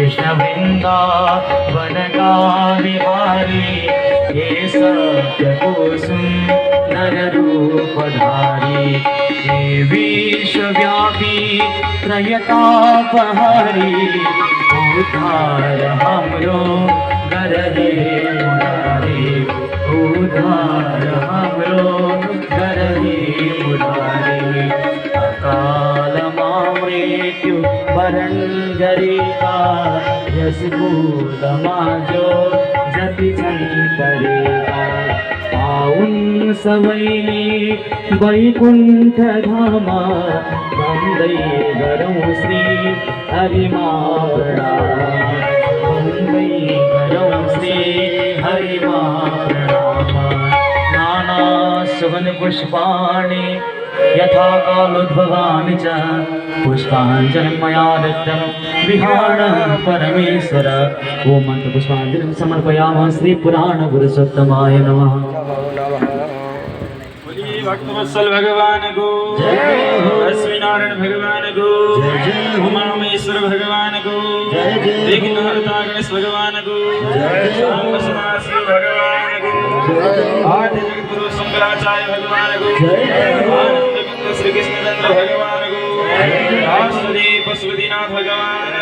कृष्ण वृंदावन का विहारी हे सत्य कुसुम नर रूप धारी हे विश्वव्यापी त्रयतापहारी उद्धार हमरो गरहे मुरारी उद्धार हमरो गरहे मुरारी अकाल मृत्यु वरण जरिका यस भूत माजो जति जन करेगा पाउन सवैनी वैकुंठ धामा बंदई गरौ श्री हरिमा प्रणाम बंदई गरौ श्री हरिमा प्रणाम नाना सुवन पुष्पाणि यथा कालोद्भवानि च पुष्पाञ्जलिं मया दत्तं विहार परमेश्वर ओम मंत्र पुष्पाञ्जलिं समर्पयामः श्री पुराण पुरुषोत्तमाय नमः। भक्तवत्सल भगवान को लक्ष्मीनारायण भगवान को उमामेश्वर भगवान को विघ्नहर्ता गणेश भगवान को शांब सदाशिव भगवान को आदि जगतगुरु शंकराचार्य भगवान को आनंद बिंदु श्री कृष्णचंद्र भगवान को वासुदेव पशुपतिनाथ भगवान